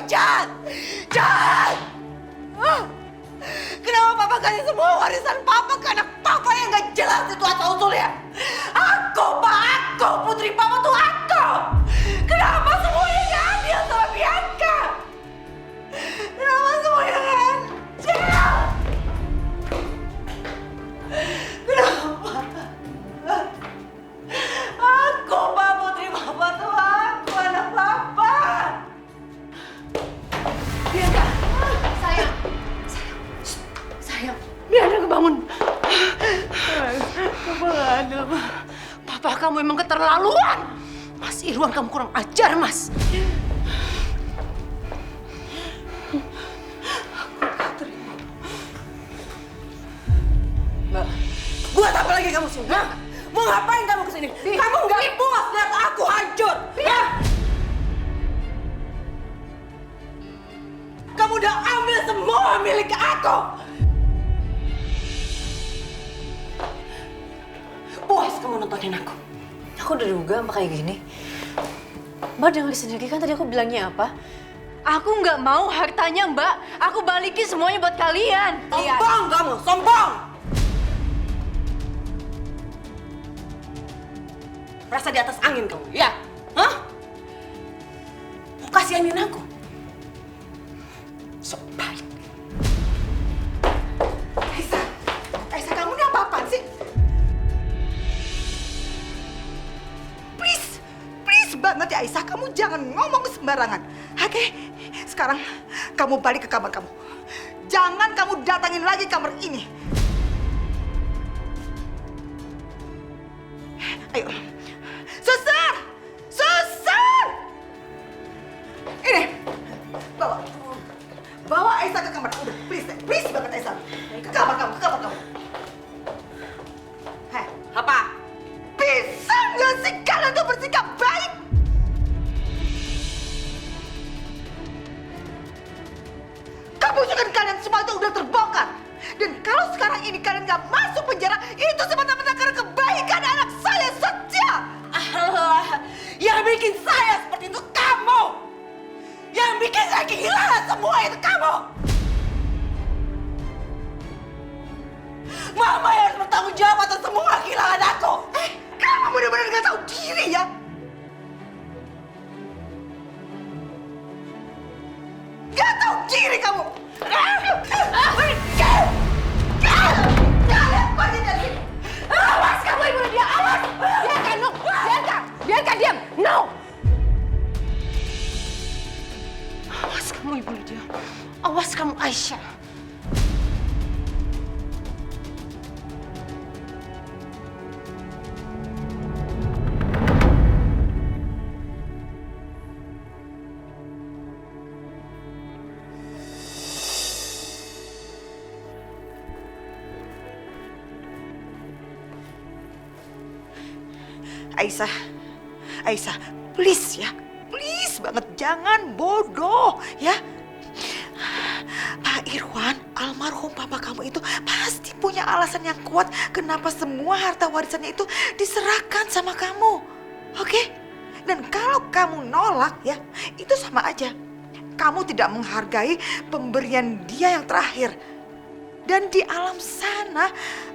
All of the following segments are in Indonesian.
jahat. Jahat! Kenapa papa kasih semua warisan papa ke anak papa yang gak jelas itu asal-usulnya? Aku, Pak, aku, putri papa tuh aku! Kenapa semuanya gak adil sama Bianca? Kenapa semuanya gak adil? Kenapa? Aku, Pak, putri papa tuh aku, anak papa! Bianca, sayang, Bianca kebangun. Papa gak ada, Pak. Papa kamu emang keterlaluan. Mas Irwan, kamu kurang ajar, Mas. Mbak, buat apa lagi kamu sini? Hah? Mau ngapain kamu kesini? Kamu nggak puas lihat aku hancur? Ya? Kamu udah ambil semua milik aku. Puas kamu nontonin aku? Aku udah duga Mbak kayak gini. Mbak dengar sendiri kan tadi aku bilangnya apa? Aku nggak mau hartanya, Mbak. Aku balikin semuanya buat kalian. Sombong kamu, sombong! Rasa di atas angin kamu, ya? Hah? Mau kasihanin aku? Sok baik. Aisyah, kamu ini apa-apaan sih? Please banget ya Aisyah, kamu jangan ngomong sembarangan. Oke? Sekarang kamu balik ke kamar kamu. Jangan kamu datangin lagi kamar ini. Ayo. Suster! Suster! Ini. Bawa Aisyah ke kamar. Udah, please banget Aisyah. Ke kamar kamu, ke kamar kamu. Hei, apa? Bisa nggak sih kalian tuh bersikap baik? Kebusukan kalian semua itu udah terbongkar. Dan kalau sekarang ini kalian nggak masuk penjara, itu semata-mata karena kebaikan anak saya Satya. Allah, yang bikin saya seperti itu kamu. Yang bikin saya kehilangan semua itu kamu. Mama yang harus bertanggung jawab atas semua kehilangan aku. Kamu benar-benar nggak tahu diri ya. Nggak tahu diri kamu. Awas kamu ibu dia, awas. Bianca, no. Bianca, diam. No. Awas kamu, Ibu Lydia. Awas kamu, Aisyah. Aisyah, please ya, please banget jangan bodoh ya. Pak Irwan, almarhum papa kamu itu pasti punya alasan yang kuat kenapa semua harta warisannya itu diserahkan sama kamu, oke? Dan kalau kamu nolak ya, itu sama aja. Kamu tidak menghargai pemberian dia yang terakhir. Dan di alam sana,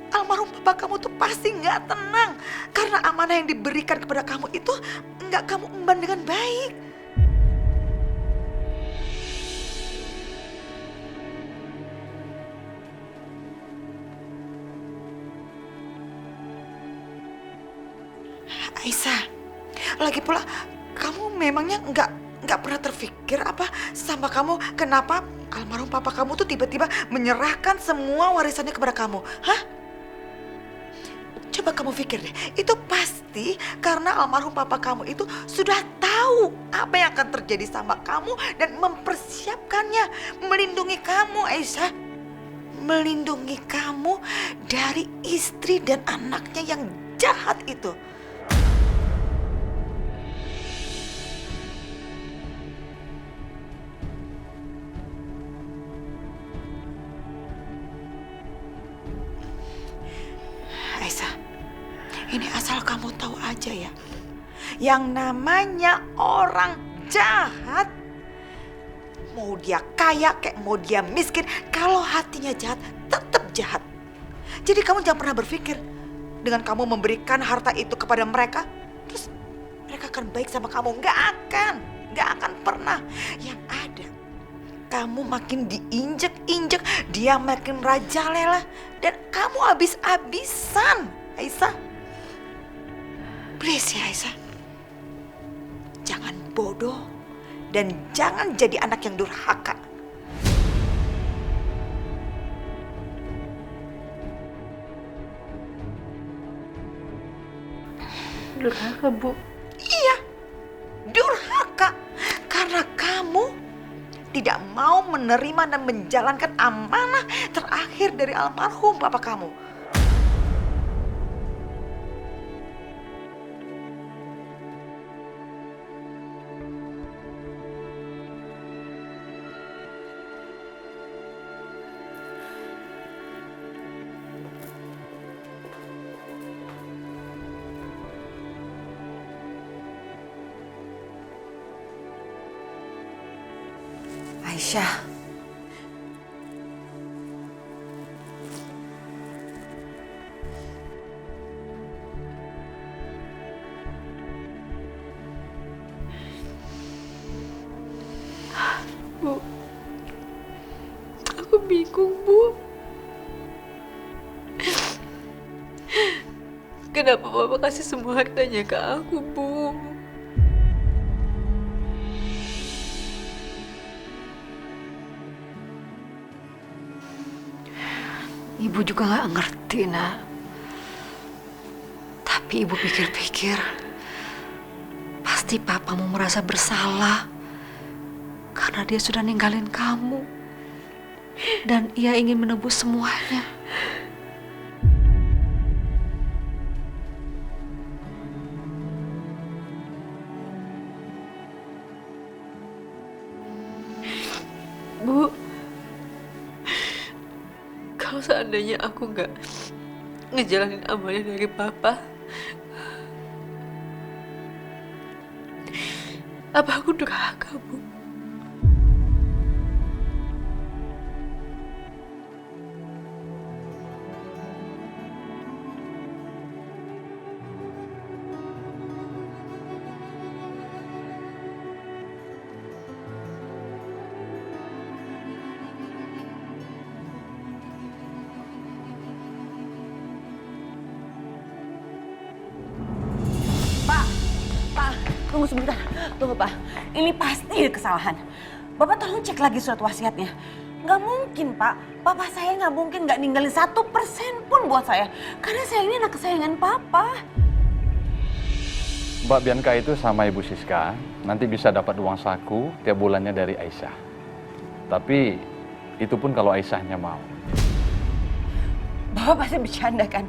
almarhum papa kamu tuh pasti nggak tenang karena amanah yang diberikan kepada kamu itu nggak kamu emban dengan baik. Aisyah, lagi pula kamu memangnya nggak pernah terfikir apa sama kamu kenapa almarhum papa kamu tuh tiba-tiba menyerahkan semua warisannya kepada kamu, hah? Coba kamu pikir deh, itu pasti karena almarhum papa kamu itu sudah tahu apa yang akan terjadi sama kamu dan mempersiapkannya, melindungi kamu, Aisyah. Melindungi kamu dari istri dan anaknya yang jahat itu. Aisyah, ini asal kamu tahu aja ya, yang namanya orang jahat Mau dia kaya, kayak mau dia miskin, kalau hatinya jahat, tetap jahat. Jadi kamu jangan pernah berpikir dengan kamu memberikan harta itu kepada mereka, terus mereka akan baik sama kamu. Nggak akan pernah. Yang ada, kamu makin diinjek-injek, dia makin rajalela, dan kamu habis-habisan, Aisyah. Please ya Aisyah, jangan bodoh dan jangan jadi anak yang durhaka. Durhaka, Bu. Iya, durhaka. Karena kamu tidak mau menerima dan menjalankan amanah terakhir dari almarhum papa kamu. Aisyah, Bu, aku bingung, Bu. Kenapa Papa kasih semua hartanya ke aku, Bu? Ibu juga gak ngerti, Nak. Tapi Ibu pikir-pikir, pasti papamu merasa bersalah karena dia sudah ninggalin kamu. Dan ia ingin menebus semuanya. Bu, kalau seandainya aku nggak ngejalanin amanah dari Papa, apa aku durhaka, Bu? Tunggu sebentar, tunggu Pak. Ini pasti kesalahan. Bapak tolong cek lagi surat wasiatnya. Nggak mungkin Pak, Papa saya nggak mungkin nggak ninggalin 1% pun buat saya. Karena saya ini anak kesayangan Papa. Mbak Bianca itu sama Ibu Siska nanti bisa dapat uang saku tiap bulannya dari Aisyah. Tapi itu pun kalau Aisyahnya mau. Bapak pasti bercanda kan?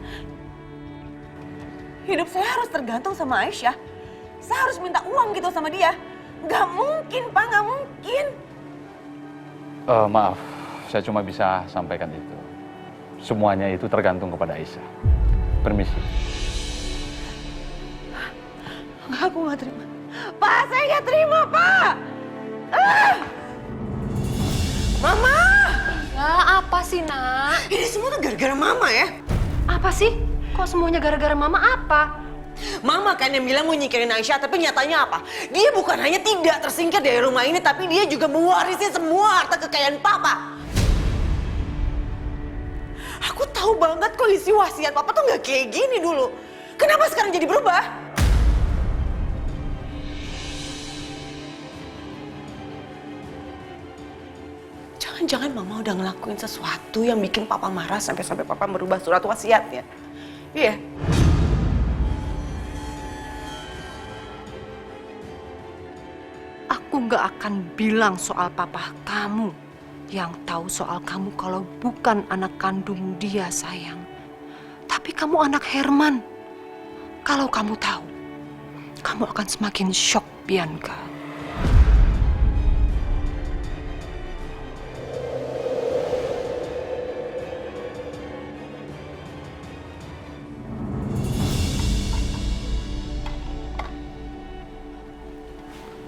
Hidup saya harus tergantung sama Aisyah. Saya harus minta uang gitu sama dia. Nggak mungkin Pak, nggak mungkin. Maaf, saya cuma bisa sampaikan itu. Semuanya itu tergantung kepada Aisyah. Permisi. Nggak, aku nggak terima. Pak, saya nggak terima, Pak. Mama! Ya, apa sih, Nak? Ini semua tuh gara-gara Mama ya. Apa sih? Kok semuanya gara-gara Mama apa? Mama kan yang bilang mau nyingkirin Aisyah, tapi nyatanya apa? Dia bukan hanya tidak tersingkir dari rumah ini, tapi dia juga mewarisi semua harta kekayaan Papa. Aku tahu banget kondisi wasiat Papa tuh nggak kayak gini dulu. Kenapa sekarang jadi berubah? Jangan-jangan Mama udah ngelakuin sesuatu yang bikin Papa marah sampai Papa merubah surat wasiatnya. Iya. Aku nggak akan bilang soal papa kamu. Yang tahu soal kamu kalau bukan anak kandung dia, sayang. Tapi kamu anak Herman. Kalau kamu tahu, kamu akan semakin shock, Bianca.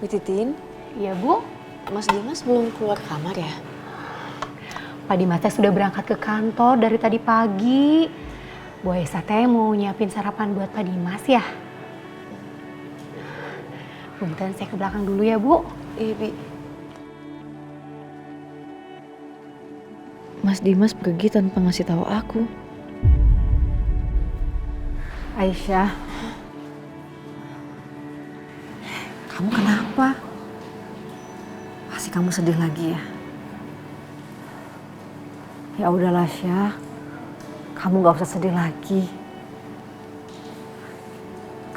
Bu Titin, Iya, Bu. Mas Dimas belum keluar kamar ya? Pak Dimas teh sudah berangkat ke kantor dari tadi pagi. Bu Aisyah teh mau nyiapin sarapan buat Pak Dimas ya. Punten, saya ke belakang dulu ya, Bu. Iya, Bi. Mas Dimas pergi tanpa ngasih tahu aku. Aisyah, kamu kenapa? Pasti kamu sedih lagi ya? Ya udahlah Syah, kamu gak usah sedih lagi.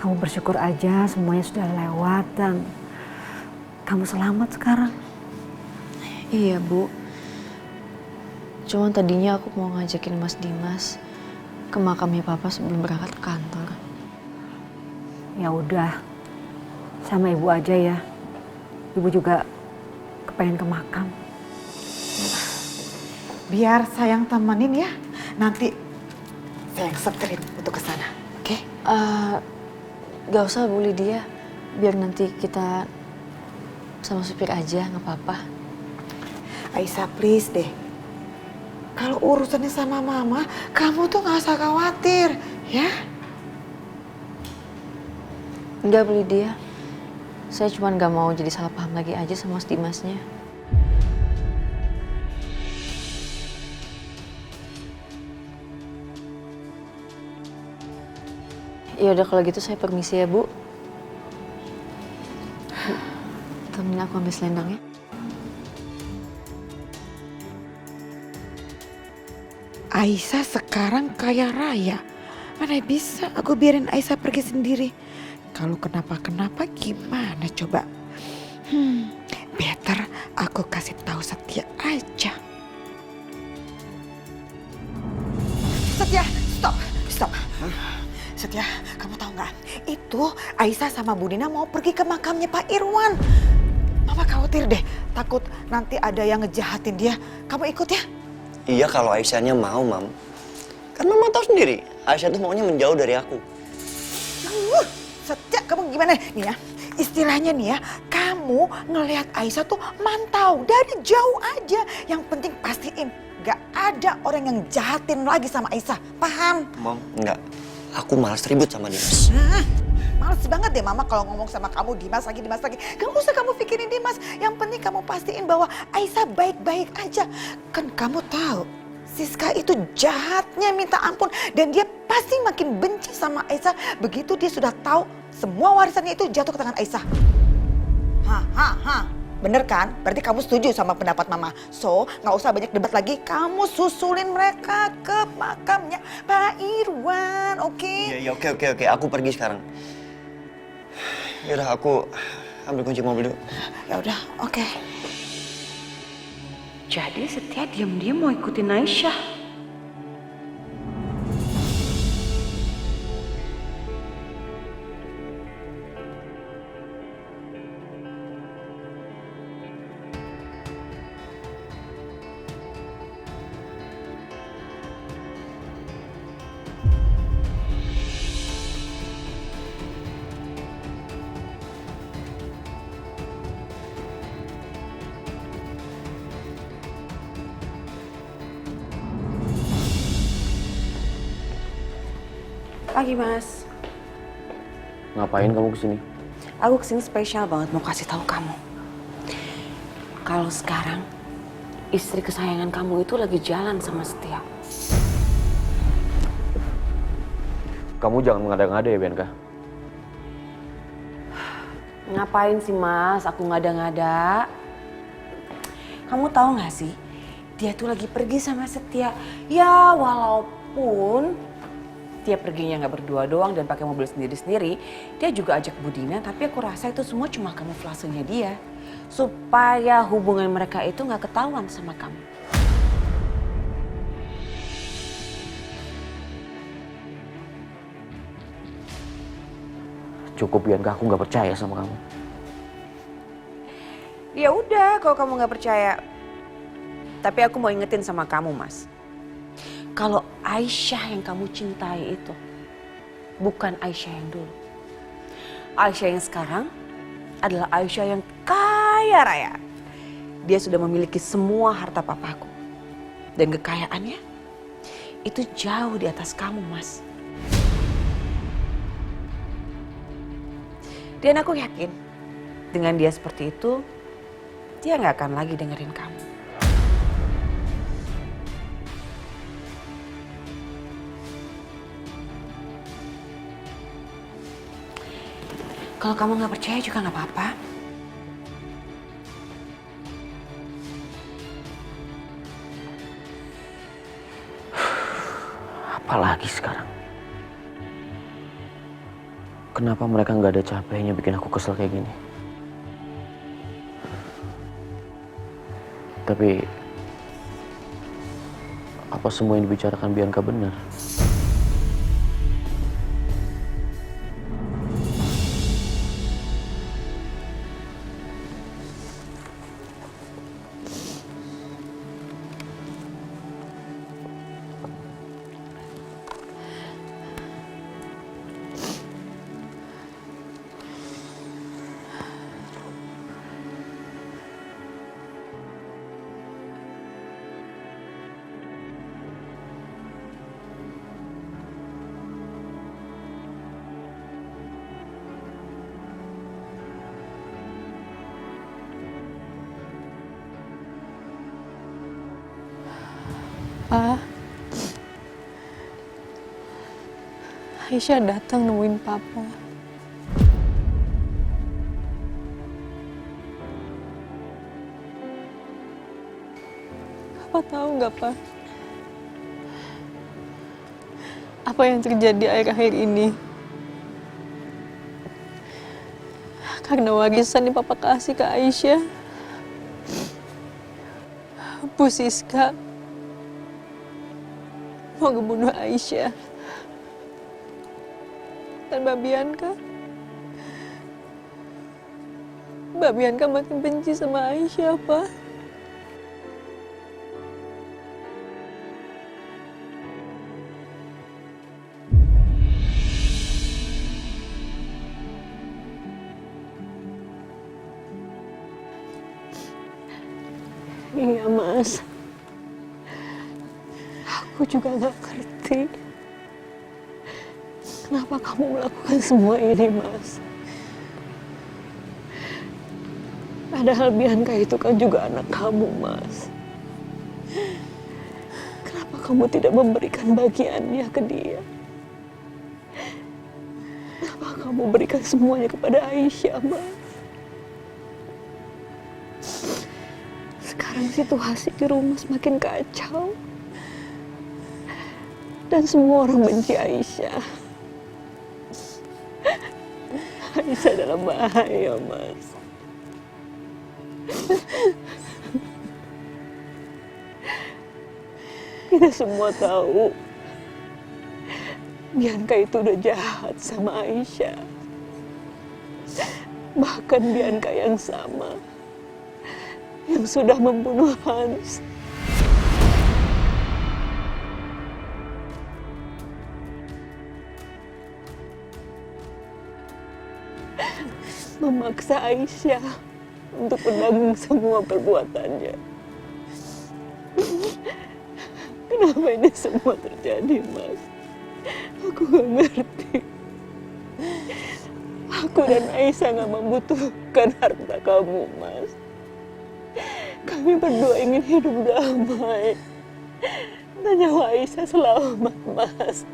Kamu bersyukur aja semuanya sudah lewat dan kamu selamat sekarang. Iya, Bu. Cuman tadinya aku mau ngajakin Mas Dimas ke makamnya Papa sebelum berangkat ke kantor. Ya udah, sama ibu aja ya. Ibu juga kepengen ke makam. Biar saya yang temenin ya. Nanti saya yang seterin untuk ke sana. Oke? Gak usah Bu Lydia. Biar nanti kita sama supir aja, gak apa-apa. Aisyah please deh. Kalau urusannya sama mama, kamu tuh gak usah khawatir, ya? Enggak Bu Lydia. Saya cuma gak mau jadi salah paham lagi aja sama Mas Dimasnya. Ya udah kalau gitu saya permisi ya Bu. Temenin aku ambil selendang ya. Aisyah sekarang kaya raya. Mana bisa aku biarin Aisyah pergi sendiri. Kalau kenapa-kenapa gimana coba? Better aku kasih tahu Setia aja. Setia, stop. Setia, kamu tahu nggak? Itu Aisyah sama Bu Dina mau pergi ke makamnya Pak Irwan. Mama khawatir deh, takut nanti ada yang ngejahatin dia. Kamu ikut ya? Iya kalau Aisyahnya mau, Mam. Kan Mama tahu sendiri, Aisyah tuh maunya menjauh dari aku. Setia, kamu gimana nih ya? Istilahnya nih ya, kamu ngelihat Aisyah tuh mantau dari jauh aja. Yang penting pastiin gak ada orang yang jahatin lagi sama Aisyah. Paham? Mam, enggak. Aku malas ribut sama Dimas. Males banget deh Mama kalau ngomong sama kamu Dimas lagi. Gak usah kamu pikirin Dimas. Yang penting kamu pastiin bahwa Aisyah baik-baik aja. Kan kamu tahu Siska itu jahatnya minta ampun. Dan dia pasti makin benci sama Aisyah begitu dia sudah tahu semua warisannya itu jatuh ke tangan Aisyah. Bener kan? Berarti kamu setuju sama pendapat Mama. So, gak usah banyak debat lagi. Kamu susulin mereka ke makamnya Pak Irwan, oke? Iya, oke. Aku pergi sekarang. Yaudah, aku ambil kunci mobil dulu. Ya udah, oke. Jadi Setia diam-diam mau ikutin Aisyah. Pagi Mas. Ngapain kamu kesini? Aku kesini spesial banget mau kasih tahu kamu. Kalau sekarang istri kesayangan kamu itu lagi jalan sama Setia. Kamu jangan mengada-ngada ya, Bianca. Ngapain sih Mas? Aku ngada-ngada. Kamu tahu nggak sih? Dia tuh lagi pergi sama Setia. Ya walaupun dia perginya nggak berdua doang dan pakai mobil sendiri-sendiri, dia juga ajak Bu Dina, tapi aku rasa itu semua cuma kamuflasenya dia. Supaya hubungan mereka itu nggak ketahuan sama kamu. Cukup Bianca, aku nggak percaya sama kamu. Ya udah kalau kamu nggak percaya. Tapi aku mau ingetin sama kamu Mas. Kalau Aisyah yang kamu cintai itu bukan Aisyah yang dulu. Aisyah yang sekarang adalah Aisyah yang kaya raya. dia sudah memiliki semua harta papaku. Dan kekayaannya itu jauh di atas kamu, Mas. Dan aku yakin dengan dia seperti itu, dia nggak akan lagi dengerin kamu. Kalau kamu nggak percaya juga nggak apa-apa. Apalagi sekarang? Kenapa mereka nggak ada capeknya bikin aku kesel kayak gini? Tapi apa semua yang dibicarakan Bianca benar? Pa, Aisyah datang nemuin Papa. Papa tahu nggak, Pa? Apa yang terjadi akhir-akhir ini? Karena warisan yang Papa kasih ke Aisyah, Bu Siska mau ngebunuh Aisyah. Dan Mbak Bianca makin benci sama Aisyah, Pak. Iya, Mas. Aku juga gak ngerti kenapa kamu melakukan semua ini, Mas. Padahal Bianca itu kan juga anak kamu, Mas. Kenapa kamu tidak memberikan bagiannya ke dia? Kenapa kamu berikan semuanya kepada Aisyah, Mas? Sekarang situasi di rumah semakin kacau. Dan semua orang benci Aisyah. Aisyah dalam bahaya, Mas. Kita semua tahu Bianca itu udah jahat sama Aisyah. Bahkan Bianca yang sama yang sudah membunuh Hans. Memaksa Aisyah untuk menanggung semua perbuatannya. Kenapa ini semua terjadi, Mas? Aku gak ngerti. Aku dan Aisyah gak membutuhkan harta kamu, Mas. Kami berdua ingin hidup damai. Dan nyawa Aisyah selamat, Mas.